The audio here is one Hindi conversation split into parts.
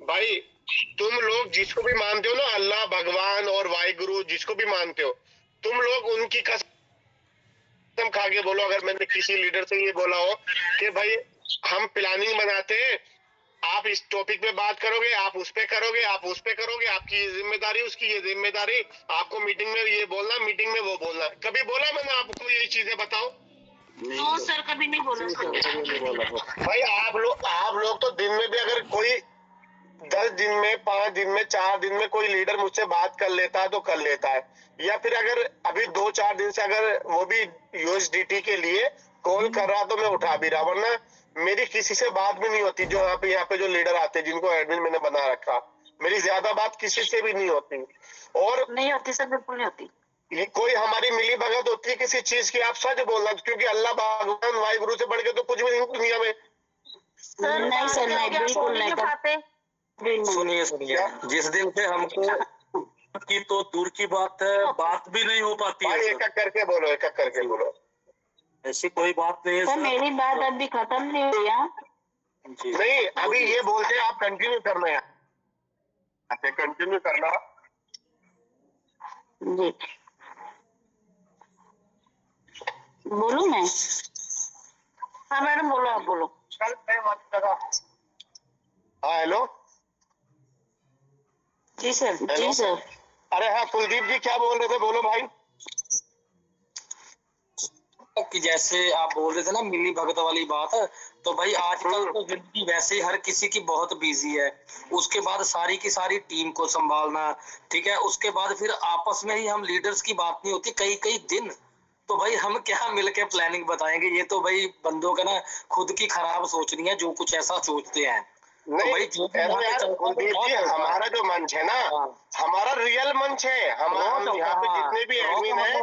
भाई तुम लोग जिसको भी मानते हो ना, अल्लाह भगवान और वाहिगुरु जिसको भी मानते हो, तुम लोग उनकी कसम खा के बोलो, अगर मैंने किसी लीडर से ये बोला हो कि भाई हम प्लानिंग बनाते हैं, आप इस टॉपिक पे बात करोगे, आप उस पे करोगे, आप उस पे करोगे, आपकी ये जिम्मेदारी, उसकी ये जिम्मेदारी, आपको मीटिंग में ये बोलना, मीटिंग में वो बोलना, कभी बोला मैंने आपको ये चीजें? बताओ। नो सर, कभी नहीं बोला सर। भाई आप लोग तो दिन में भी अगर कोई 10 दिन में, 5 दिन में, 4 दिन में कोई लीडर मुझसे बात कर लेता है तो कर लेता है, या फिर अगर अभी 2-4 दिन से अगर वो भी यूएसडीटी के लिए कॉल कर रहा तो मैं उठा भी रहा, वरना मेरी किसी से बात भी नहीं होती। जो यहाँ पे जो लीडर आते हैं जिनको एडमिन मैंने बना रखा, मेरी ज्यादा बात किसी से भी नहीं होती। और नहीं होती सर, बिल्कुल नहीं होती। ये कोई हमारी मिली भगत होती है किसी चीज की, आप सच बोलना, क्योंकि अल्लाह भगवान वाहिगुरु से बढ़ के तो कुछ भी नहीं दुनिया में। सर नहीं सर, नहीं बिल्कुल नहीं पाते। सुनिए सुनिए, जिस दिन से हमको की तो दूर की बात है, बात भी नहीं हो पाती है। एक एक करके बोलो, एक एक करके बोलो। ऐसी कोई बात नहीं है सर। मेरी बात अभी खत्म नहीं हुई है। नहीं, अभी ये बोलते हैं, आप कंटिन्यू करना है, कंटिन्यू करना जी। बोलूं मैं? हाँ मैडम बोलो, आप बोलो। चल मत लगा। हाँ हेलो। जी सर, जी सर। अरे हाँ कुलदीप जी, क्या बोल रहे थे? बोलो भाई। कि जैसे आप बोल रहे थे ना मिली भगत वाली बात, तो भाई आजकल तो जिंदगी वैसे ही हर किसी की बहुत बिजी है, उसके बाद सारी की सारी टीम को संभालना, ठीक है, उसके बाद फिर आपस में ही हम लीडर्स की बात नहीं होती कई कई दिन, तो भाई हम क्या मिलके प्लानिंग बताएंगे? ये तो भाई बंदों का ना खुद की खराब सोचनी है, जो कुछ ऐसा सोचते हैं। नहीं तो यार कुलदीप जी, हमारा जो मंच है ना, हमारा रियल मंच है। हम यहाँ पे जितने भी एडमिन है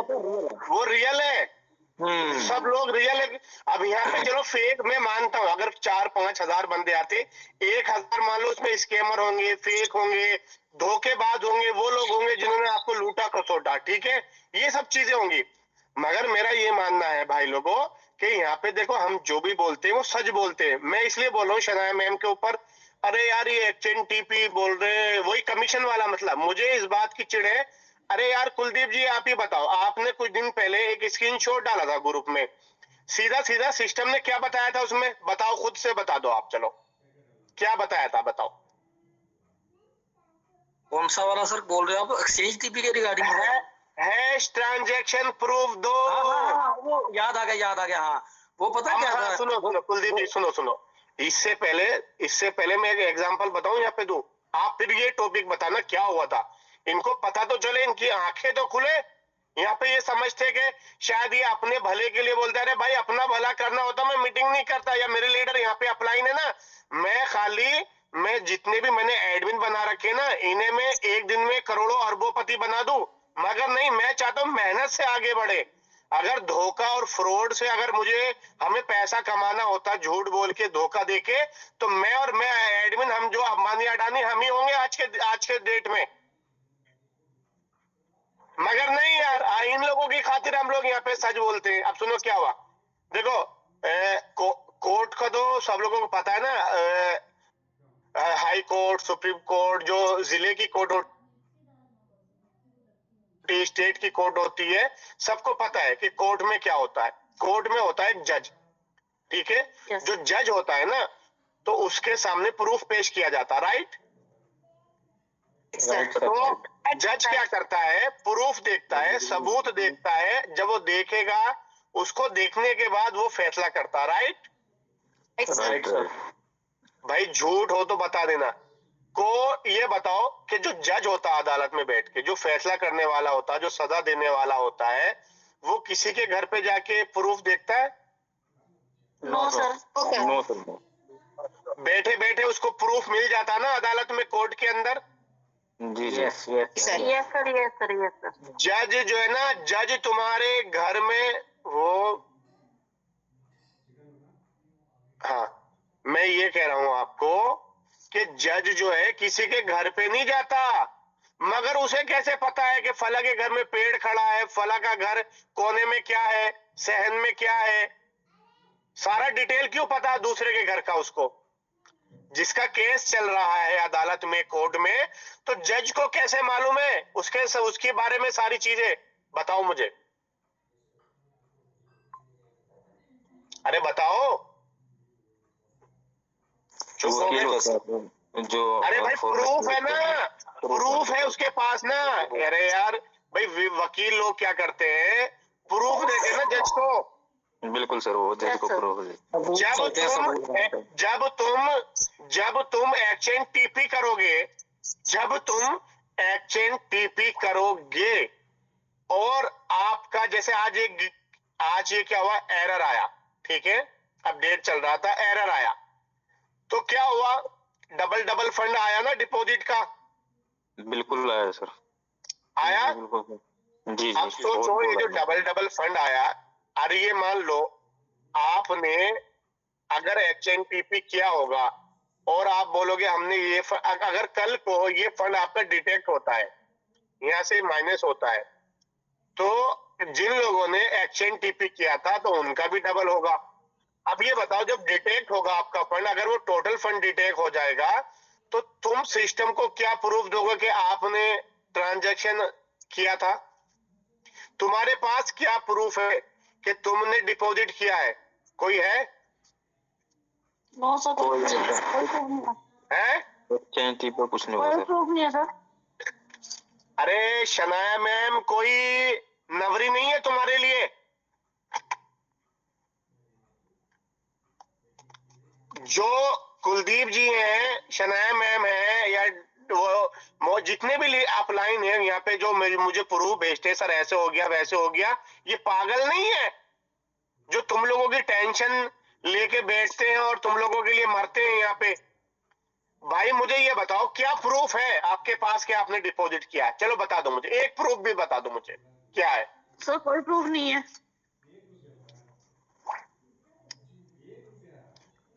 वो रियल है, सब लोग रियल है। अब यहाँ पे चलो फेक मैं मानता हूँ, अगर 4-5 हजार बंदे आते, 1,000 मान लो उसमें स्कैमर होंगे, फेक होंगे, धोखेबाज होंगे, वो लोग होंगे जिन्होंने आपको लूटा खसोटा, ठीक है, ये सब चीजें होंगी। मगर मेरा ये मानना है भाई लोगों कि यहाँ पे देखो, हम जो भी बोलते हैं वो सच बोलते हैं। मैं इसलिए बोल रहा हूँ शनाया मैम के ऊपर, अरे यार ये HNTP बोल रहे हैं, वही कमीशन वाला, मतलब मुझे इस बात की चिढ़ है। अरे यार कुलदीप जी, आप ही बताओ, आपने कुछ दिन पहले एक स्क्रीनशॉट डाला था ग्रुप में, सीधा सीधा सिस्टम ने क्या बताया था उसमें? बताओ, खुद से बता दो आप, चलो क्या बताया था बताओ। कौन सा वाला सर बोल रहे हो आप? एक्सचेंज टीपी के रिगार्डिंग हैश ट्रांजैक्शन प्रूफ दो। हाँ, वो याद आ गया। हाँ, वो पता क्या था? सुनो कुलदीप जी, सुनो, इससे पहले मैं एक एग्जांपल बताऊं यहाँ पे दूं, आप फिर ये टॉपिक बताना क्या हुआ था। इनको पता तो चले, इनकी आंखें तो खुले। यहाँ पे ये समझते कि शायद ये अपने भले के लिए बोलते, अरे भाई अपना भला करना होता मैं मीटिंग नहीं करता, या मेरे लीडर यहाँ पे अपलाइन है ना, मैं जितने भी मैंने एडमिन बना रखे ना, इन्हें मैं एक दिन में करोड़ों अरबोपति बना दूं। मगर नहीं, मैं चाहता हूं मेहनत से आगे बढ़े। अगर धोखा और फ्रॉड से अगर हमें पैसा कमाना होता, झूठ बोल के धोखा देके, तो मैं एडमिन, हम जो अंबानी अडानी हम ही होंगे आज के डेट में। मगर नहीं यार, इन लोगों की खातिर हम लोग यहाँ पे सच बोलते हैं। अब सुनो क्या हुआ, देखो कोर्ट का तो सब लोगों को पता है ना, हाई कोर्ट, सुप्रीम कोर्ट, जो जिले की कोर्ट होती, स्टेट की कोर्ट होती है, सबको पता है कि कोर्ट में क्या होता है। कोर्ट में होता है जज, ठीक है, जो जज होता है ना, तो उसके सामने प्रूफ पेश किया जाता, राइट? तो जज क्या करता है? प्रूफ देखता है, सबूत देखता है, जब वो देखेगा, उसको देखने के बाद वो फैसला करता, राइट? Right sir. भाई झूठ हो तो बता देना। को ये बताओ कि जो जज होता है अदालत में बैठ के, जो फैसला करने वाला होता है, जो सजा देने वाला होता है, वो किसी के घर पे जाके प्रूफ देखता है? No sir. No sir. बैठे बैठे उसको प्रूफ मिल जाता ना अदालत में, कोर्ट के अंदर। जी यस सर। जज जो है ना, जज तुम्हारे घर में वो, हाँ, मैं ये कह रहा हूं आपको कि जज जो है किसी के घर पे नहीं जाता। मगर उसे कैसे पता है कि फला के घर में पेड़ खड़ा है, फला का घर कोने में क्या है, सहन में क्या है? सारा डिटेल क्यों पता है दूसरे के घर का उसको? जिसका केस चल रहा है अदालत में, कोर्ट में, तो जज को कैसे मालूम है उसके बारे में सारी चीजें? बताओ मुझे, अरे बताओ। चुप हो गए। जो अरे भाई प्रूफ है ना, प्रूफ है उसके पास ना। अरे यार भाई वकील लोग क्या करते हैं, प्रूफ देते हैं ना जज को। बिल्कुल सर, वो जज को प्रूफ जब तुम एक्सचेंज टीपी करोगे, जब तुम एक्सचेंज टीपी करोगे और आपका जैसे आज ये क्या हुआ, एरर आया, ठीक है, अपडेट चल रहा था, एरर आया, तो क्या हुआ, डबल फंड आया ना डिपॉजिट का। बिल्कुल आया सर, आया। जी। अब सोचो ये जो डबल फंड आया, अरे ये मान लो आपने अगर एक्सचेंज टीपी किया होगा और आप बोलोगे हमने ये अगर कल को ये फंड आपका डिटेक्ट होता है, यहाँ से माइनस होता है, तो जिन लोगों ने एक्सचेंज टीपी किया था तो उनका भी डबल होगा। अब ये बताओ, जब डिटेक्ट होगा आपका फंड, अगर वो टोटल फंड डिटेक्ट हो जाएगा, तो तुम सिस्टम को क्या प्रूफ दोगे कि आपने ट्रांजैक्शन किया था? तुम्हारे पास क्या प्रूफ है कि तुमने डिपॉजिट किया है? कोई है? नो सर, कोई प्रूफ है? कुछ नहीं कोई प्रूफ नहीं है सर। अरे शनाया मैम, कोई नवरी नहीं है तुम्हारे लिए? जो कुलदीप जी हैं, शनाया मैम है, या वो जितने भी अपलाइन है यहाँ पे जो मुझे प्रूफ भेजते, सर ऐसे हो गया वैसे हो गया, ये पागल नहीं है जो तुम लोगों की टेंशन लेके बैठते हैं और तुम लोगों के लिए मरते हैं यहाँ पे। भाई मुझे ये बताओ, क्या प्रूफ है आपके पास कि आपने डिपॉजिट किया? चलो बता दो मुझे, एक प्रूफ भी बता दो मुझे, क्या है? सर कोई प्रूफ नहीं है।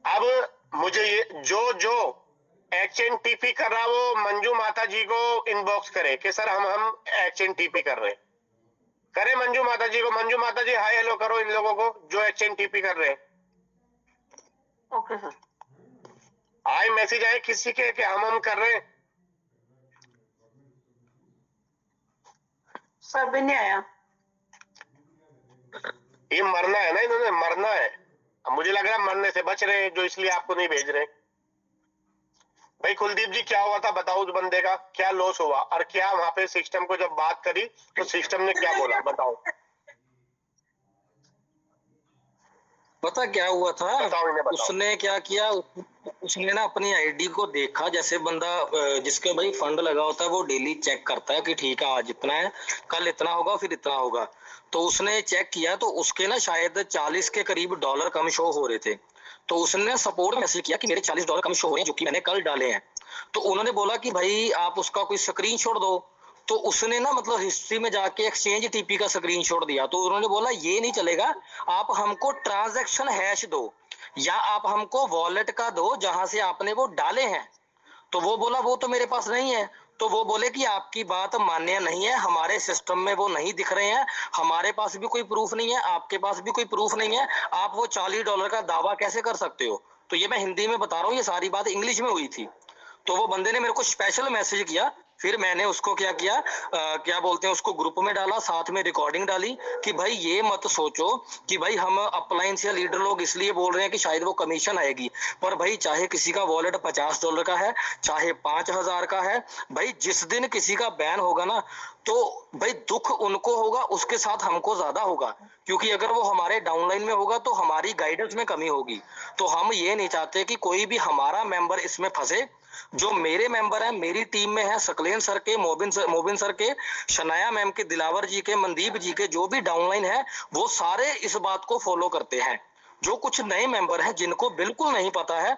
अब मुझे ये जो एक्सचेंज टीपी कर रहा, वो मंजू माता जी को इनबॉक्स करे कि सर हम एक्सचेंज टीपी कर रहे हैं। करे मंजू माता जी को, मंजू माता जी हाय हेलो करो इन लोगों को जो एक्सचेंज टीपी कर रहे हैं। Okay sir. आए मैसेज आए किसी के कि हम कर रहे हैं? सर भी नहीं आया। ये मरना है ना, इन्होंने मरना है। अब मुझे लग रहा है मरने से बच रहे हैं जो, इसलिए आपको नहीं भेज रहे। भाई कुलदीप जी क्या हुआ था बताओ, उस बंदे का क्या लॉस हुआ, और क्या वहां पे सिस्टम को जब बात करी तो सिस्टम ने क्या बोला, बताओ। पता क्या हुआ था, बताओ। उसने क्या किया, उसने ना अपनी आईडी को देखा, जैसे बंदा जिसके भाई फंड लगा होता है वो डेली चेक करता है कि ठीक है आज इतना है, कल इतना होगा, फिर इतना होगा। तो उसने चेक किया तो उसके ना शायद 40 के करीब डॉलर कम शो हो रहे थे। तो उसने सपोर्ट मैसेज किया कि मेरे 40 डॉलर कम शो हो रहे हैं जो कि मैंने कल डाले हैं। तो उन्होंने बोला कि भाई आप उसका कोई स्क्रीनशॉट दो। तो उसने ना मतलब हिस्ट्री में जाके एक्सचेंज टीपी का स्क्रीनशॉट दिया। तो उन्होंने बोला ये नहीं चलेगा, आप हमको ट्रांजैक्शन हैश दो या आप हमको वॉलेट का दो जहां से आपने वो डाले हैं। तो वो बोला वो तो मेरे पास नहीं है। तो वो बोले कि आपकी बात मान्य नहीं है, हमारे सिस्टम में वो नहीं दिख रहे हैं, हमारे पास भी कोई प्रूफ नहीं है, आपके पास भी कोई प्रूफ नहीं है, आप वो 40 डॉलर का दावा कैसे कर सकते हो। तो ये मैं हिंदी में बता रहा हूँ, ये सारी बात इंग्लिश में हुई थी। तो वो बंदे ने मेरे को स्पेशल मैसेज किया, फिर मैंने उसको क्या किया, क्या बोलते हैं, उसको ग्रुप में डाला, साथ में रिकॉर्डिंग डाली कि भाई ये मत सोचो कि भाई हम अप्लायंस या लीडर लोग इसलिए बोल रहे हैं कि शायद वो कमीशन आएगी। पर भाई चाहे किसी का वॉलेट 50 डॉलर का है, चाहे 5000 का है, भाई जिस दिन किसी का बैन होगा ना, तो भाई दुख उनको होगा, उसके साथ हमको ज्यादा होगा। क्योंकि अगर वो हमारे डाउनलाइन में होगा तो हमारी गाइडेंस में कमी होगी। तो हम ये नहीं चाहते कि कोई भी हमारा मेंबर इसमें फंसे। जो मेरे मेंबर हैं, मेरी टीम में है, सकलेन सर के, मोबिन सर के, शनाया मैम के, दिलावर जी के, मनदीप जी के, जो भी डाउनलाइन है वो सारे इस बात को फॉलो करते हैं। जो कुछ नए मेंबर हैं जिनको बिल्कुल नहीं पता है,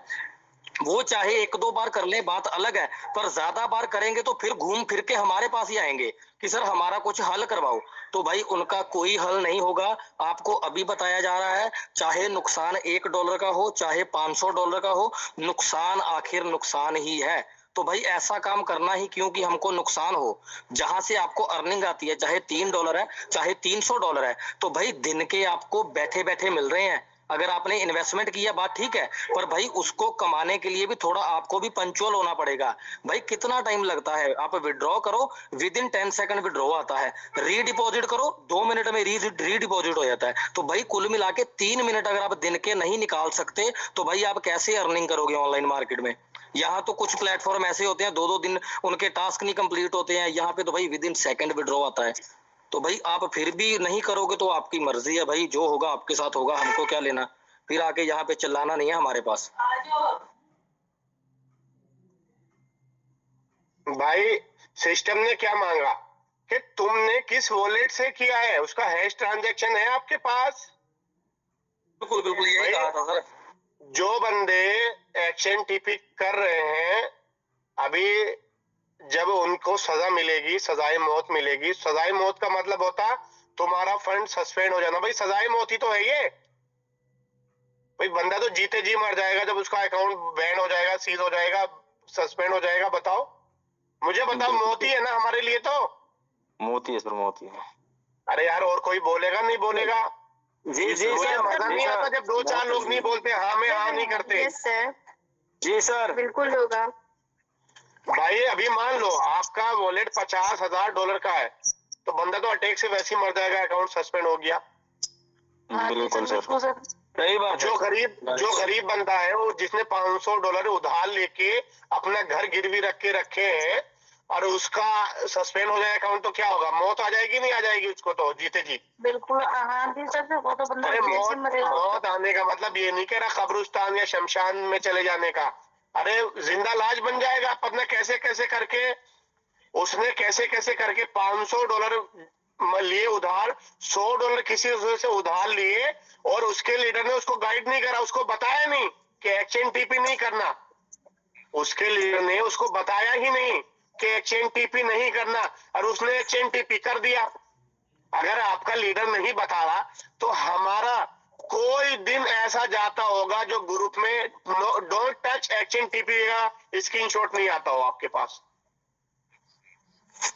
वो चाहे 1-2 बार कर ले, बात अलग है, पर ज्यादा बार करेंगे तो फिर घूम फिर के हमारे पास ही आएंगे कि सर हमारा कुछ हल करवाओ। तो भाई उनका कोई हल नहीं होगा। आपको अभी बताया जा रहा है, चाहे नुकसान 1 डॉलर का हो, चाहे 500 डॉलर का हो, नुकसान आखिर नुकसान ही है। तो भाई ऐसा काम करना ही क्यों कि हमको नुकसान हो। जहां से आपको अर्निंग आती है, चाहे 3 डॉलर है, चाहे 300 डॉलर है, तो भाई दिन के आपको बैठे बैठे मिल रहे हैं। अगर आपने इन्वेस्टमेंट किया बात ठीक है, पर भाई उसको कमाने के लिए भी थोड़ा आपको भी पंचुअल होना पड़ेगा। भाई कितना टाइम लगता है, आप विड्रॉ करो विद इन 10 सेकंड विड्रॉ आता है, रीडिपॉजिट करो 2 मिनट में रीडिपॉजिट हो जाता है। तो भाई कुल मिला के 3 मिनट अगर आप दिन के नहीं निकाल सकते तो भाई आप कैसे अर्निंग करोगे ऑनलाइन मार्केट में। यहाँ तो कुछ प्लेटफॉर्म ऐसे होते हैं 2-2 दिन उनके टास्क नहीं कंप्लीट होते हैं, यहाँ पे तो भाई विद इन सेकंड विड्रॉ आता है। तो भाई आप फिर भी नहीं करोगे तो आपकी मर्जी है भाई, जो होगा आपके साथ होगा, हमको क्या लेना। फिर आके यहाँ पे चिल्लाना नहीं है हमारे पास। भाई सिस्टम ने क्या मांगा कि तुमने किस वॉलेट से किया है, उसका हैश ट्रांजैक्शन है आपके पास। बिल्कुल बिल्कुल यही कहा था सर। जो बंदे XNTP कर रहे हैं, अभी जब उनको सजा मिलेगी, सजाए मौत मिलेगी, सजाए मौत का मतलब होता तुम्हारा फंड सस्पेंड हो जाना। भाई सजाए मौत ही तो है ये। भाई बंदा तो जीते जी मर जाएगा जब उसका अकाउंट बैन हो जाएगा, सीज हो जाएगा, सस्पेंड हो जाएगा। बताओ, मुझे बताओ, मौत ही है ना हमारे लिए तो। मौत ही है सर, मौत ही है। अरे यार और कोई बोलेगा नहीं बोलेगा। जी जी मुझे सर, मजा नहीं आता जब 2-4 लोग नहीं बोलते, हाँ में हाँ नहीं करते। जी सर बिल्कुल होगा। भाई अभी मान लो आपका वॉलेट $50,000 का है, तो बंदा तो अटैक से वैसे ही मर जाएगा, अकाउंट सस्पेंड हो गया। बिल्कुल सर। सही बात। जो गरीब बंदा है वो, जिसने $500 उधार लेके अपना घर गिरवी रख के रखे हैं और उसका सस्पेंड हो जाए अकाउंट, तो क्या होगा? मौत आ जाएगी, नहीं आ जाएगी उसको तो जीते जी। बिल्कुल हाँ जी सर, वो तो बंदा अरे जैसे मरेगा। मौत आने का मतलब ये नहीं कह रहा कब्रिस्तान या शमशान में चले जाने का। अरे जिंदा लाश बन जाएगा। पता कैसे कैसे करके उसने कैसे कैसे करके $500 लिए उधार, $100 किसी दूसरे से उधार लिए, और उसके लीडर ने उसको गाइड नहीं करा, उसको बताया नहीं कि XNTP नहीं करना। उसके लीडर ने उसको बताया ही नहीं कि XNTP नहीं करना, और उसने XNTP कर दिया। अगर आपका लीडर नहीं बता रहा तो हमारा कोई दिन ऐसा जाता होगा जो ग्रुप में डोंट टच XNTP का स्क्रीनशॉट नहीं आता हो आपके पास।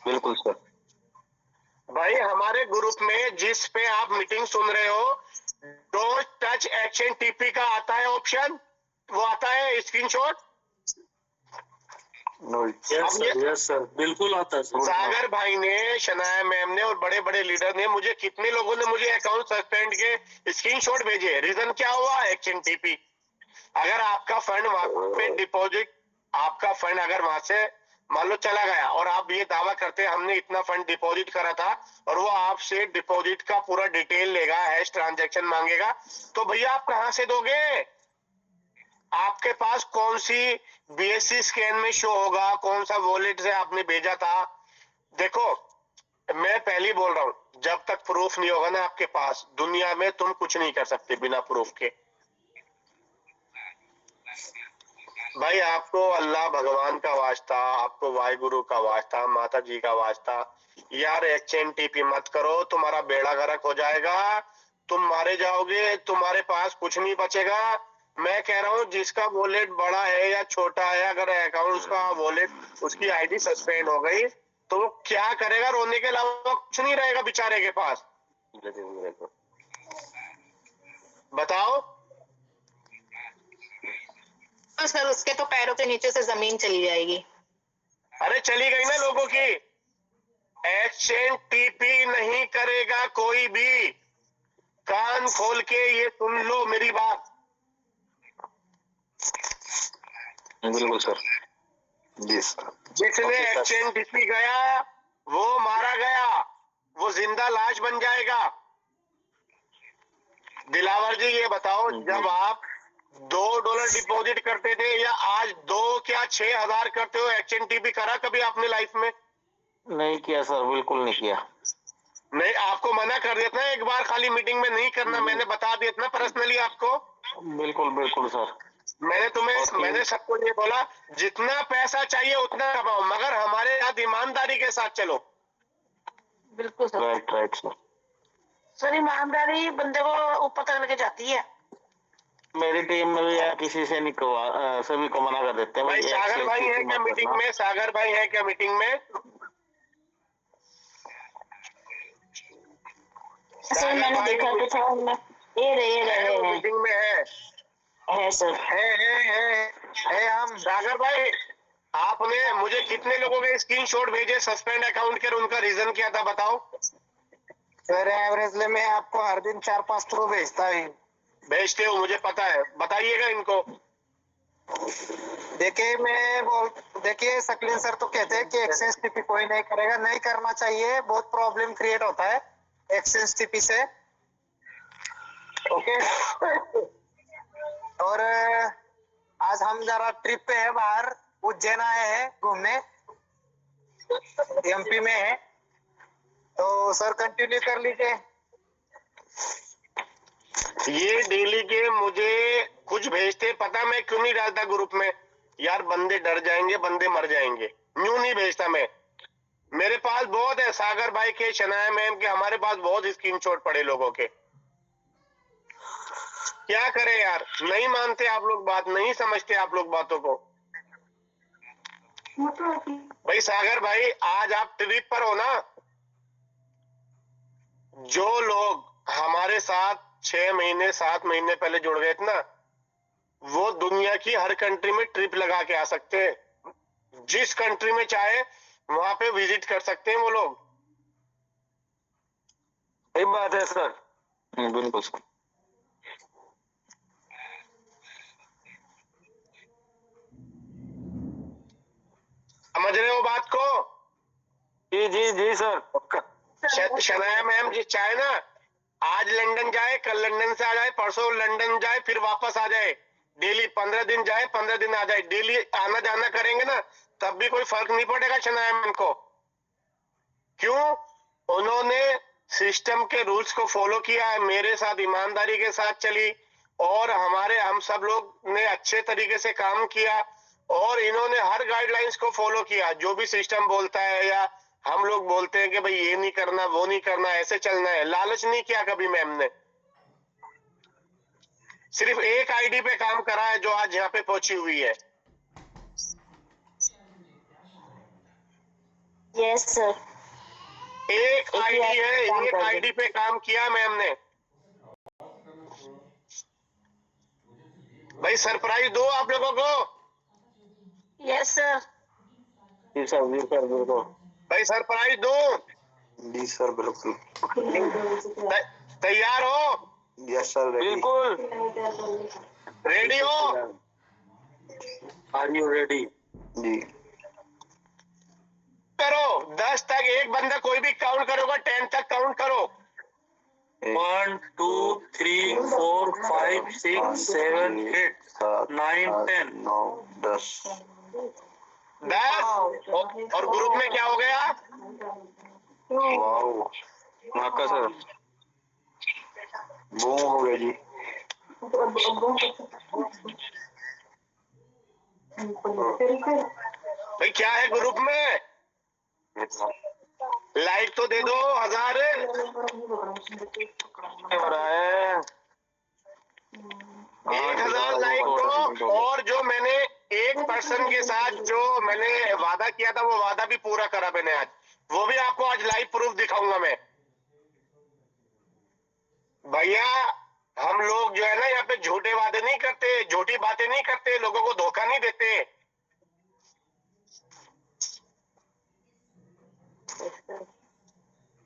बिल्कुल सर। भाई हमारे ग्रुप में जिस पे आप मीटिंग सुन रहे हो, डोंट टच XNTP का आता है ऑप्शन, वो आता है स्क्रीनशॉट। यस सर बिल्कुल आता है। सागर भाई ने, शनाया मैम ने और बड़े बड़े लीडर ने, मुझे कितने लोगों ने मुझे अकाउंट सस्पेंड के स्क्रीनशॉट भेजे। रीजन क्या हुआ? XNTP। अगर आपका फंड वहां पे डिपॉजिट, आपका फंड अगर वहां से मान लो चला गया और आप ये दावा करते हैं हमने इतना फंड डिपॉजिट करा था, और वो आपसे डिपॉजिट का पूरा डिटेल लेगा, हैश ट्रांजैक्शन मांगेगा, तो भैया आप कहां से दोगे? आपके पास कौन सी BSC स्कैन में शो होगा, कौन सा वॉलेट से आपने भेजा था? देखो मैं पहले बोल रहा हूं, जब तक प्रूफ नहीं होगा ना आपके पास, दुनिया में तुम कुछ नहीं कर सकते बिना प्रूफ के। भाई आपको अल्लाह भगवान का वास्ता, आपको वाहिगुरु का वास्ता, माता जी का वास्ता, यार XNTP मत करो, तुम्हारा बेड़ा गर्क हो जाएगा, तुम मारे जाओगे, तुम्हारे पास कुछ नहीं बचेगा। मैं कह रहा हूँ जिसका वॉलेट बड़ा है या छोटा है, अगर अकाउंट उसका वॉलेट, उसकी ID सस्पेंड हो गई तो वो क्या करेगा? रोने के अलावा कुछ नहीं रहेगा बेचारे के पास। बताओ। तो सर उसके तो पैरों के नीचे से जमीन चली जाएगी। अरे चली गई ना लोगों की। XNTP नहीं करेगा कोई भी। कान खोल के ये सुन लो मेरी बात। बिल्कुल सर। जी सर। जिसने XNTP गया वो मारा गया, वो जिंदा लाश बन जाएगा। दिलावर जी ये बताओ, जब आप $2 डिपॉजिट करते थे, या आज 2 क्या 6,000 करते हो, XNTP करा कभी आपने लाइफ में? नहीं किया सर, बिल्कुल नहीं किया। नहीं, आपको मना कर दिया था एक बार, खाली मीटिंग में नहीं करना, मैंने बता दिया था पर्सनली आपको। बिल्कुल बिल्कुल सर। मैंने सबको ये बोला जितना पैसा चाहिए उतना कमाओ, मगर हमारे साथ ईमानदारी के साथ चलो। बिल्कुल सर। Right sir. सर ईमानदारी बंदे को ऊपर तक लेके जाती है। मेरी टीम में भी किसी से नहीं सभी को मना कर देते हैं। भाई सागर भाई है क्या मीटिंग में? सागर भाई है क्या मीटिंग में? सर मैंने देखा तो था उनमें। ये वो रहे मीटिंग में है सर। है हम। सागर भाई, आपने मुझे कितने लोगों के स्क्रीनशॉट भेजे सस्पेंड अकाउंट के, उनका रीजन क्या था बताओ। सर एवरेजली मैं आपको हर दिन 4-5 थ्रू भेजता ही भेजते हो, मुझे पता है, बताइएगा इनको। देखिए सकलीन सर तो कहते हैं कि एक्सचेंज टीपी कोई नहीं करेगा, नहीं करना चाहिए, बहुत प्रॉब्लम क्रिएट होता है एक्सचेंज टीपी से। ओके, और आज हम जरा ट्रिप पे है, बाहर उज्जैन आए हैं घूमने, एमपी में है, तो सर कंटिन्यू कर लीजिए। ये डेली के मुझे कुछ भेजते, पता मैं क्यों नहीं डालता ग्रुप में यार, बंदे डर जाएंगे, बंदे मर जाएंगे, यूं नहीं भेजता मैं। मेरे पास बहुत है, सागर भाई के, शनाया मैम के, हमारे पास बहुत स्क्रीनशॉट पड़े लोगों के। क्या करें यार, नहीं मानते आप लोग बात, नहीं समझते आप लोग बातों को। भाई सागर भाई, आज आप ट्रिप पर हो ना, जो लोग हमारे साथ 6 महीने 7 महीने पहले जुड़ गए थे ना, वो दुनिया की हर कंट्री में ट्रिप लगा के आ सकते हैं, जिस कंट्री में चाहे वहां पे विजिट कर सकते हैं वो लोग। सही बात है सर। बिल्कुल सर। समझ रहे हो बात को? जी जी जी सर, पक्का। शनाया मैम जी चाहे ना आज लंदन जाए, कल लंदन से आ जाए, परसों लंदन जाए, फिर वापस आ जाए, डेली 15 दिन जाए 15 दिन आ जाए, डेली आना जाना करेंगे ना, तब भी कोई फर्क नहीं पड़ेगा शनाया मैम को। क्यों? उन्होंने सिस्टम के रूल्स को फॉलो किया है, मेरे साथ ईमानदारी के साथ चली, और हम सब लोग ने अच्छे तरीके से काम किया, और इन्होंने हर गाइडलाइंस को फॉलो किया। जो भी सिस्टम बोलता है या हम लोग बोलते हैं कि भाई ये नहीं करना, वो नहीं करना, ऐसे चलना है, लालच नहीं किया कभी मैम ने। सिर्फ एक आईडी पे काम करा है जो आज यहाँ पे पहुंची हुई है। Yes sir. एक आईडी है, एक आईडी पे काम किया मैम ने। भाई सरप्राइज दो आप लोगों को। Yes sir. जी सर, जी सर, बिल्कुल। भाई सरप्राइज दो। जी सर बिल्कुल। तैयार हो? यस सर, बिल्कुल रेडी हो? Are you ready? जी। करो 10 तक, एक बंदा कोई भी काउंट करोगा, 10 तक काउंट करो। 1 2 3 4 5 6 7 8 9 10 9 10 10। और ग्रुप में क्या हो गया? वाओ, आपका सर बूम हो गया जी। भाई क्या है ग्रुप में? लाइक तो दे दो 1000। हो रहा है 1000 लाइक को, और जो मैंने एक पर्सन के साथ जो मैंने वादा किया था वो वादा भी पूरा करा मैंने आज, वो भी आपको आज लाइव प्रूफ दिखाऊंगा मैं। भैया हम लोग जो है ना यहाँ पे झूठे वादे नहीं करते, झूठी बातें नहीं करते, लोगों को धोखा नहीं देते।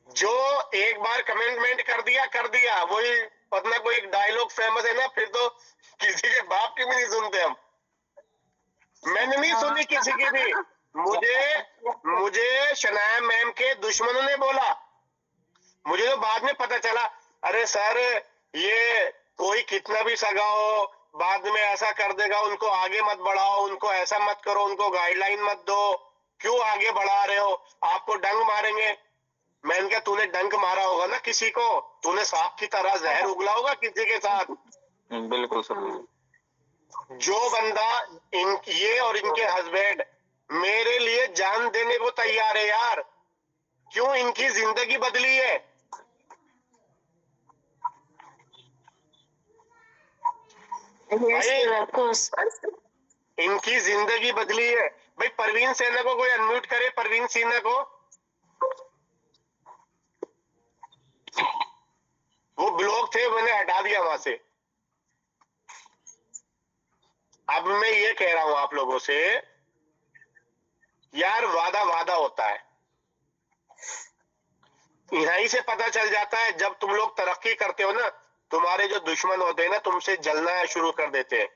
जो एक बार कमेंटमेंट कर दिया वही, पता कोई डायलॉग फेमस है ना, फिर तो किसी के बाप की भी नहीं सुनते हम। मैंने नहीं सुनी किसी की भी। मुझे शनाया मैम के दुश्मनों ने बोला, मुझे तो बाद में पता चला, अरे सर ये कोई कितना भी सगा हो बाद में ऐसा कर देगा, उनको आगे मत बढ़ाओ, उनको ऐसा मत करो, उनको गाइडलाइन मत दो, क्यों आगे बढ़ा रहे हो, आपको डंक मारेंगे। मैंने कहा तूने डंक मारा होगा ना किसी को, तूने सांप की तरह जहर उगला होगा किसी के साथ। बिल्कुल सर। जो बंदा ये और इनके हस्बैंड मेरे लिए जान देने को तैयार है यार, क्यों इनकी जिंदगी बदली है। भाई इनकी जिंदगी बदली है। भाई परवीन सेना को कोई अनम्यूट करे, परवीन सेना को। वो ब्लॉक थे, मैंने हटा दिया वहां से। अब मैं ये कह रहा हूं आप लोगों से, यार वादा वादा होता है, यहीं से पता चल जाता है। जब तुम लोग तरक्की करते हो ना, तुम्हारे जो दुश्मन होते हैं ना, तुमसे जलना शुरू कर देते हैं।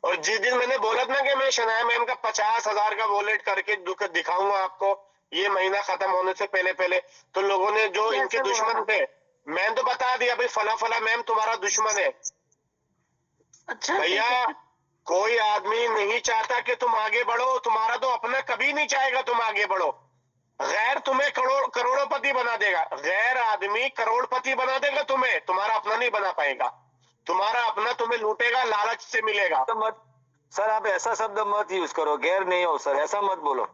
और जिस दिन मैंने बोला था ना कि मैं शनाया मैम का 50,000 का वॉलेट करके दिखाऊंगा आपको ये महीना खत्म होने से पहले पहले, तो लोगों ने जो इनके दुश्मन थे, मैंने तो बता दिया भाई फला फला मैम तुम्हारा दुश्मन है। अच्छा भैया कोई आदमी नहीं चाहता कि तुम आगे बढ़ो, तुम्हारा तो अपना कभी नहीं चाहेगा तुम आगे बढ़ो। गैर तुम्हें करोड़पति बना देगा, गैर आदमी करोड़पति बना देगा तुम्हें, तुम्हारा अपना नहीं बना पाएगा। तुम्हारा अपना तुम्हें लूटेगा, लालच से मिलेगा। तो मत सर, आप ऐसा शब्द मत यूज करो, गैर नहीं हो सर, ऐसा मत बोलो।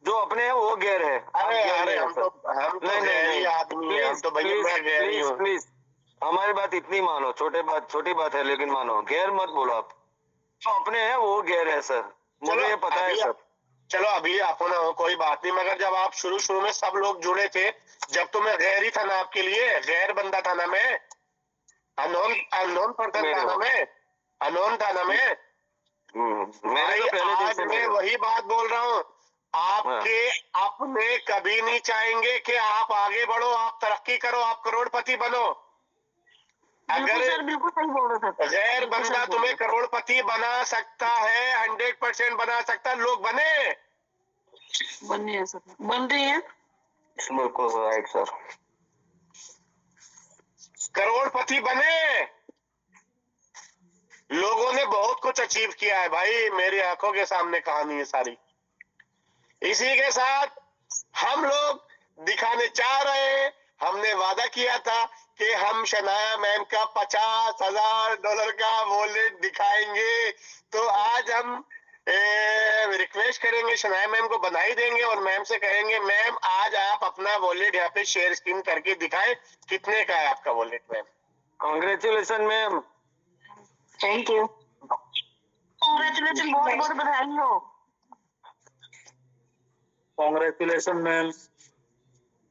जो अपने है वो गैर है। अरे अरे हम तो गैरी आदमी हैं, हम तो भैया मैं गैरी हूँ। प्लीज हमारी बात इतनी मानो, छोटी बात है लेकिन मानो, गैर मत बोलो आप। जो अपने हैं वो गैर है सर, मुझे ये पता है सर। चलो अभी अपना हो कोई बात नहीं, मगर जब आप शुरू में सब लोग जुड़े थे, जब तो मैं गैर ही था ना आपके लिए, गैर बंदा था ना मैं, अननोन पर्सन था ना मैं, अननोन था ना मैं। मैंने तो पहले दिन से मैं वही बात बोल रहा हूँ, आपके अपने कभी नहीं चाहेंगे कि आप आगे बढ़ो, आप तरक्की करो, आप करोड़पति बनो। बिल्कुल सर, बिल्कुल सही बोल रहे सर। गैर बंदा तुम्हें करोड़पति बना सकता है, 100% बना सकता है। लोग बने बन रही है सर, बन रही है। बिल्कुल राइट सर, करोड़पति बने। लोगों ने बहुत कुछ अचीव किया है भाई, मेरी आंखों के सामने कहानी है सारी। इसी के साथ हम लोग दिखाने चाह रहे हैं, हमने वादा किया था कि हम शनाया मैम का $50,000 का वॉलेट दिखाएंगे। तो आज हम रिक्वेस्ट करेंगे, शनाया मैम को बधाई देंगे और मैम से कहेंगे मैम आज आप अपना वॉलेट यहाँ पे शेयर स्क्रीन करके दिखाएं, कितने का है आपका wallet ma'am. Congratulation ma'am. Thank you, congratulation, बहुत बहुत बधाई हो। Congratulation ma'am.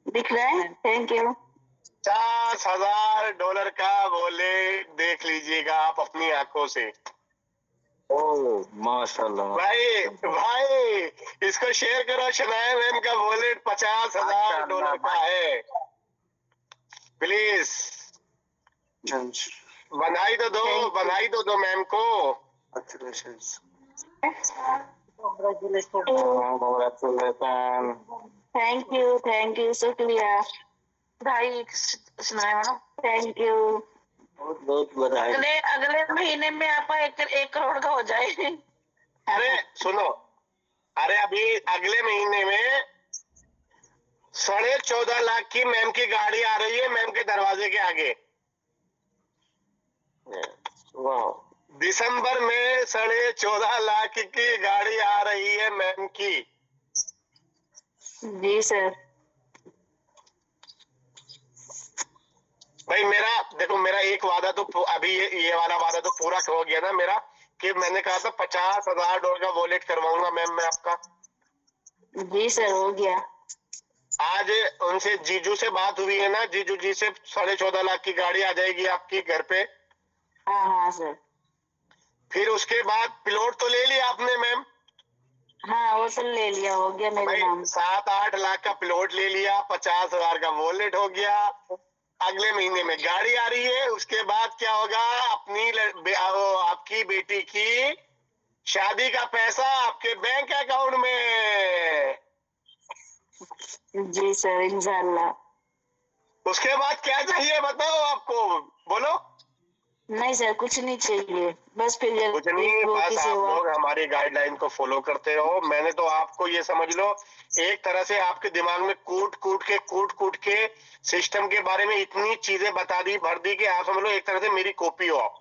दिख रहा है, थैंक यू। $50,000 का वॉलेट देख लीजिएगा आप अपनी आंखों से। ओह माशाल्लाह भाई इसको शेयर करो, शनाया मैम का वॉलेट $50,000 का है। प्लीज बधाई तो दो, बधाई तो दो मैम को। थैंक यू शुक्रिया भाई सुनाया मैडम, थैंक यू। बहुत बहुत बधाई। अगले महीने में आपका 1 करोड़ का हो जाए। अरे सुनो, अरे अभी अगले महीने में 14.5 लाख की मैम की गाड़ी आ रही है मैम के दरवाजे के आगे। दिसंबर में 14.5 लाख की गाड़ी आ रही है मैम की। जी सर। भाई मेरा देखो, मेरा एक वादा तो अभी ये वाला वादा तो पूरा हो गया ना मेरा, कि मैंने कहा था $50,000 का वॉलेट करवाऊंगा मैम मैं आपका। जी सर हो गया। आज उनसे जीजू से बात हुई है ना, जीजू जी से 14.5 लाख की गाड़ी आ जाएगी आपकी घर पे। हाँ सर। फिर उसके बाद प्लॉट तो ले लिया आपने मैम। हाँ वो सब ले लिया, हो गया मेरे नाम। 7-8 लाख का प्लॉट ले लिया, 50,000 का वॉलेट हो गया। अगले महीने में गाड़ी आ रही है, उसके बाद क्या होगा, आपकी बेटी की शादी का पैसा आपके बैंक अकाउंट में। जी सर इंशाल्लाह। उसके बाद क्या चाहिए बताओ आपको, बोलो। नहीं सर कुछ नहीं चाहिए, बस फिर कुछ नहीं, बस आप लोग हमारी गाइडलाइन को फॉलो करते रहो। मैंने तो आपको ये समझ लो एक तरह से आपके दिमाग में कूट कूट के सिस्टम के बारे में इतनी चीजें बता दी, भर दी कि आप समझ लो एक तरह से मेरी कॉपी हो आप।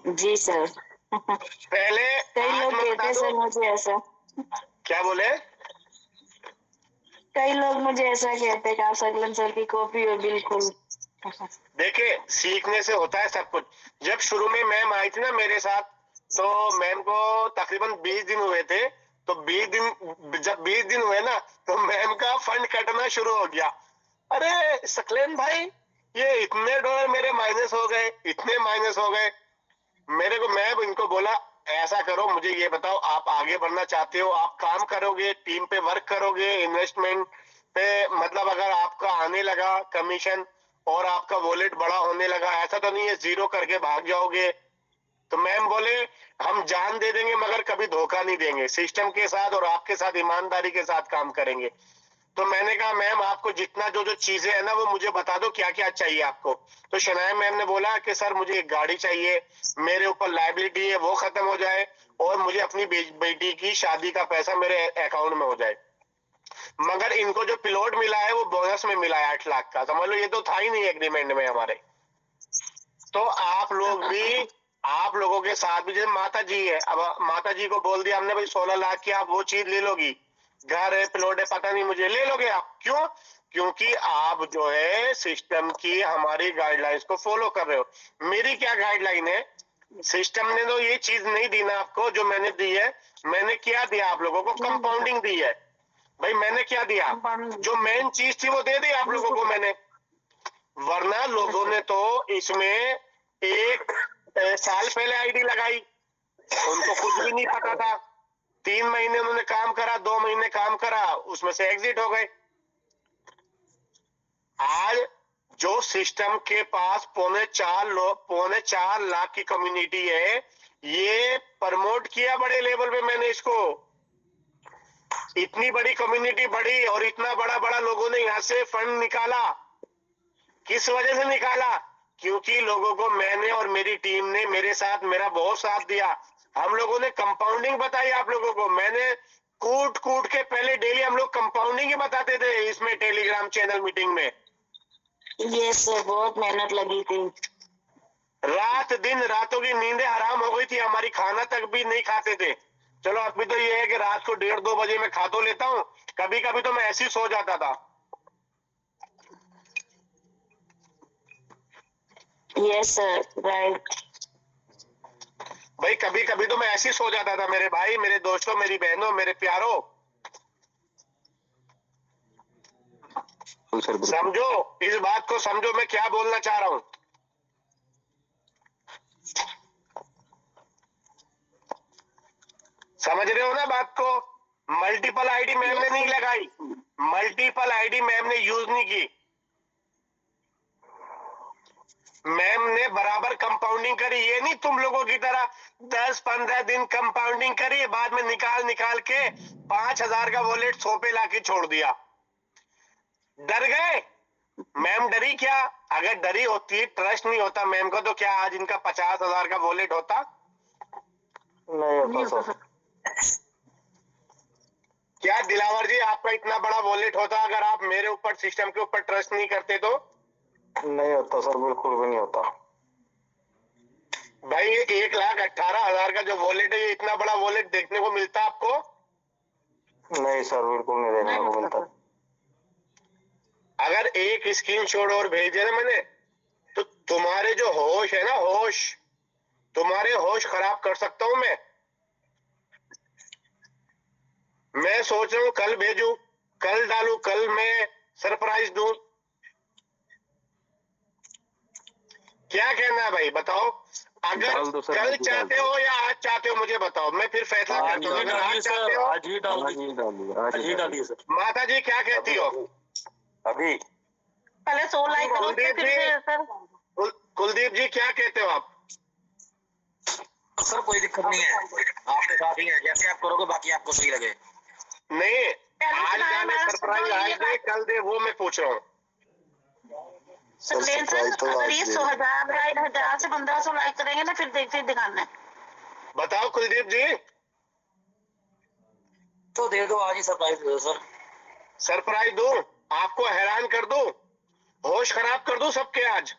जी सर। पहले कई लोग कहते सर मुझे ऐसा। क्या बोले? कई लोग मुझे ऐसा कहते कि आप सकलन सर की कॉपी हो। बिल्कुल। देखिए सीखने से होता है सब कुछ। जब शुरू में मैम आई थी ना मेरे साथ, तो मैम को तकरीबन 20 दिन हुए थे। तो 20 दिन, जब 20 दिन हुए ना, तो मैम का फंड कटना शुरू हो गया। अरे सकलेन भाई, ये इतने डॉलर मेरे माइनस हो गए, इतने माइनस हो गए मेरे को। मैं इनको बोला ऐसा करो, मुझे ये बताओ आप आगे बढ़ना चाहते हो, आप काम करोगे, टीम पे वर्क करोगे, इन्वेस्टमेंट पे, मतलब अगर आपका आने लगा कमीशन और आपका वॉलेट बड़ा होने लगा, ऐसा तो नहीं है जीरो करके भाग जाओगे। तो मैम बोले हम जान दे देंगे मगर कभी धोखा नहीं देंगे, सिस्टम के साथ और आपके साथ ईमानदारी के साथ काम करेंगे। तो मैंने कहा मैम आपको जितना जो जो चीजें है ना वो मुझे बता दो, क्या क्या चाहिए आपको। तो शनाया मैम ने बोला कि सर मुझे एक गाड़ी चाहिए, मेरे ऊपर लाइबिलिटी है वो खत्म हो जाए, और मुझे अपनी बेटी की शादी का पैसा मेरे अकाउंट में हो जाए। मगर इनको जो पिलोट मिला है वो बोनस में मिला है 8 लाख का, समझ लो ये तो था ही नहीं एग्रीमेंट में हमारे। तो आप लोग भी, आप लोगों के साथ भी, जैसे माता जी है, अब माता जी को बोल दिया हमने भाई 16 लाख की आप वो चीज ले लोगी, घर है प्लॉट है पता नहीं मुझे, ले लोगे आप, क्यों? क्योंकि आप जो है सिस्टम की हमारी गाइडलाइंस को फॉलो कर रहे हो। मेरी क्या गाइडलाइन है, सिस्टम ने तो ये चीज नहीं दी ना आपको जो मैंने दी है। मैंने क्या दिया आप लोगों को? कंपाउंडिंग दी है भाई। मैंने क्या दिया? जो मेन चीज थी वो दे दी आप लोगों को मैंने, वरना लोगों ने तो इसमें 1 साल पहले आईडी लगाई, उनको कुछ भी नहीं पता था। 3 महीने उन्होंने काम करा, 2 महीने काम करा, उसमें से एग्जिट हो गए। आज जो सिस्टम के पास 4.25 लाख की कम्युनिटी है, ये प्रमोट किया बड़े लेवल पे मैंने इसको। इतनी बड़ी कम्युनिटी बढ़ी और इतना बड़ा बड़ा लोगों ने यहां से फंड निकाला। किस वजह से निकाला? क्योंकि लोगों को मैंने और मेरी टीम ने मेरे साथ मेरा बहुत साथ दिया। हम लोगों ने कंपाउंडिंग बताई आप लोगों को, मैंने कूट कूट के पहले डेली हम लोग कंपाउंडिंग ही बताते थे इसमें टेलीग्राम चैनल मीटिंग में। ये सर बहुत मेहनत लगी थी, रात दिन रातों की नींदें हराम हो गई थी हमारी, खाना तक भी नहीं खाते थे। चलो अभी तो ये है कि रात को 1:30-2 बजे मैं खा तो लेता हूँ, कभी कभी तो मैं ऐसे ही सो जाता था। Yes sir, right. भाई कभी कभी तो मैं ऐसे ही सो जाता था मेरे भाई, मेरे दोस्तों, मेरी बहनों, मेरे प्यारों। समझो इस बात को, समझो मैं क्या बोलना चाह रहा हूं। समझ रहे हो ना बात को? मल्टीपल आईडी मैम ने नहीं लगाई, मल्टीपल आईडी मैम ने यूज नहीं की। मैम ने बराबर कंपाउंडिंग करी, ये नहीं तुम लोगों की तरह 10-15 दिन कंपाउंडिंग करी, बाद में निकाल निकाल के 5,000 का वॉलेट 100 पे लाके छोड़ दिया। डर गए? मैम डरी क्या? अगर डरी होती, ट्रस्ट नहीं होता मैम को, तो क्या आज इनका 50,000 का वॉलेट होता? नहीं होता सर। क्या दिलावर जी आपका इतना बड़ा वॉलेट होता अगर आप मेरे ऊपर, सिस्टम के ऊपर ट्रस्ट नहीं करते तो? नहीं होता सर, बिल्कुल भी नहीं होता भाई ये 1,18,000 का जो वॉलेट है, ये इतना बड़ा वॉलेट देखने को मिलता आपको? नहीं सर, बिल्कुल नहीं देखने को मिलता। अगर एक स्क्रीनशॉट और भेजे ना मैंने, तो तुम्हारे जो होश है ना, होश, तुम्हारे होश खराब कर सकता हूं मैं सोच रहा हूं कल भेजू, कल डालू, कल मैं सरप्राइज दूं। क्या कहना है भाई बताओ? अगर कल चाहते हो या आज चाहते हो मुझे बताओ, मैं फिर फैसला करता हूँ। अगर आज चाहते हो, आज ही डालिए सर। माता जी क्या कहती हो? अभी पहले 100 लाइक करो, फिर सर। कुलदीप जी क्या कहते हो आप? सर कोई दिक्कत नहीं है, आपके साथ ही है, जैसे आप करोगे बाकी आपको सही लगे। नहीं, आज डाले सरप्राइज, आज दे कल दे, वो मैं पूछ रहा हूँ। सकलेन सर, अगर ये 1,000 से 1,500 लाइक करेंगे ना, फिर दिखाना है। बताओ कुलदीप जी। तो दे दो, आज ही सरप्राइज दे दो सर। सरप्राइज दो, आपको हैरान कर दो, होश खराब कर दो सबके आज।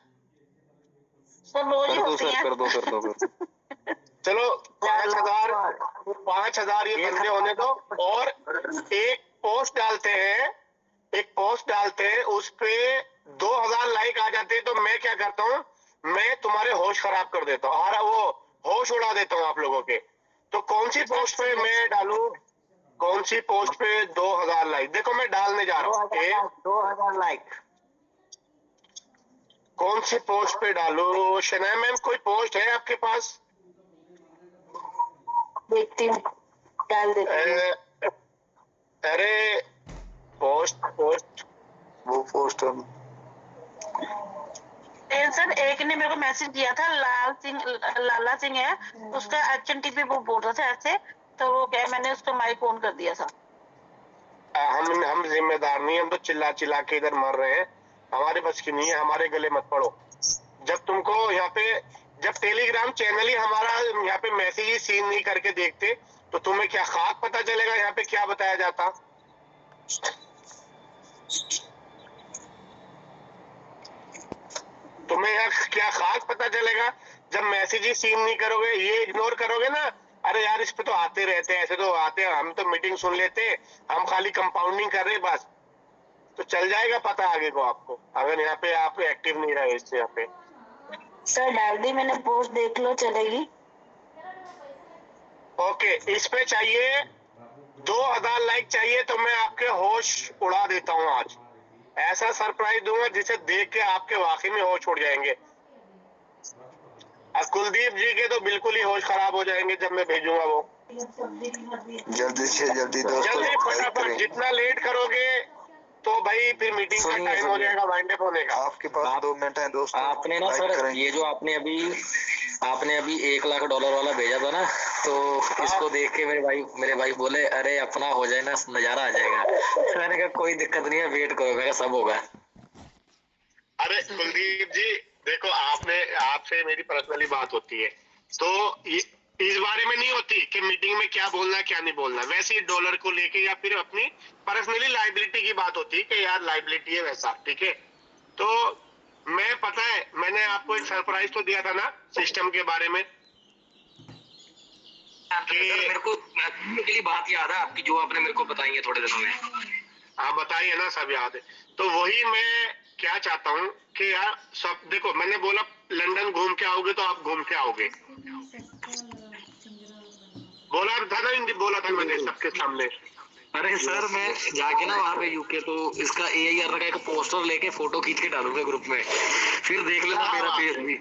सर रोज ही होती है। कर दो चलो 5,000 ये बंदे होने दो, और एक पोस्ट डालते हैं, एक पोस्ट डालते हैं, उस पे 2,000 लाइक आ जाते हैं, तो मैं क्या करता हूँ, मैं तुम्हारे होश खराब कर देता हूँ, और वो होश उड़ा देता हूँ आप लोगों के। तो कौन सी पोस्ट पे मैं डालूं, कौन सी पोस्ट पे 2,000 लाइक? देखो मैं डालने जा रहा हूँ 2,000 लाइक। कौन सी पोस्ट पे डालूं? शनाया मैम कोई पोस्ट है आपके पास? देखती हूँ, डाल देती हूँ। अरे पोस्ट वो पोस्ट सर एक ने मेरे को मैसेज किया था, लाला सिंह है, उसका HNTP वो बोल रहा था ऐसे, तो वो क्या, मैंने उसका माइक ऑन कर दिया था। हम जिम्मेदार नहीं, हम तो चिल्ला चिल्ला के इधर मर रहे हैं, हमारे बस की नहीं है, हमारे गले मत पड़ो। जब तुमको यहाँ पे, जब टेलीग्राम चैनल ही हमारा यहाँ पे मैसेज ही सीन नहीं करके देखते, तो तुम्हें क्या खाक पता चलेगा यहाँ पे क्या बताया जाता? तुम्हें यहाँ क्या खास पता चलेगा जब मैसेज ही सीन नहीं करोगे, ये इग्नोर करोगे ना, अरे यार इस पे तो आते रहते हैं, ऐसे तो आते हैं, हम तो मीटिंग सुन लेते हैं, हम खाली कंपाउंडिंग कर रहे हैं बस, तो चल जाएगा पता आगे को आपको, अगर यहाँ पे आप एक्टिव नहीं रहे इससे। यहाँ पे सर डाल दी मैंने, पोस्ट देख लो, चलेगी। ओके, इस पे चाहिए 2000 लाइक चाहिए तो मैं आपके होश उड़ा देता हूँ आज, ऐसा सरप्राइज दूंगा जिसे देख के आपके वाकई में होश उड़ जाएंगे। कुलदीप जी के तो बिल्कुल ही होश खराब हो जाएंगे जब मैं भेजूंगा वो। जल्दी से जल्दी दोस्तों, जल्दी फटाफट, जितना लेट करोगे तो भाई फिर मीटिंग का टाइम हो जाएगा वाइंड अप होने का। आपके पास 2 मिनट है दोस्तों। आपने ना सर ये जो आपने अभी $1 लाख वाला भेजा था ना, तो इसको देख के मेरे भाई बोले अरे अपना हो जाए ना, नजारा आ जाएगा। मैंने कहा कोई दिक्कत नहीं है, वेट करो, मैं सब होगा। अरे कुलदीप जी देखो, आपसे मेरी पर्सनली बात होती है, तो इस बारे में नहीं होती कि मीटिंग में क्या बोलना क्या नहीं बोलना, वैसे ही डॉलर को लेके या फिर अपनी पर्सनली लाइबिलिटी की बात होती है कि यार लाइबिलिटी है वैसा, ठीक है। तो मैं, पता है मैंने आपको एक सरप्राइज तो दिया था ना सिस्टम के बारे में, मेरे को के लिए बात याद है आपकी जो आपने मेरे को बताई है थोड़े दिनों में। हाँ बताइए ना, सब याद है। तो वही मैं क्या चाहता हूँ कि यार सब देखो, मैंने बोला लंदन घूम के आओगे तो आप घूम के आओगे, बोला था ना, बोला था मैंने सबके सामने। अरे सर मैं जाके ना वहाँ पे यूके, तो इसका AIR का एक पोस्टर लेके फोटो खींच के डालूंगा ग्रुप में, फिर देख लेना मेरा पेज भी।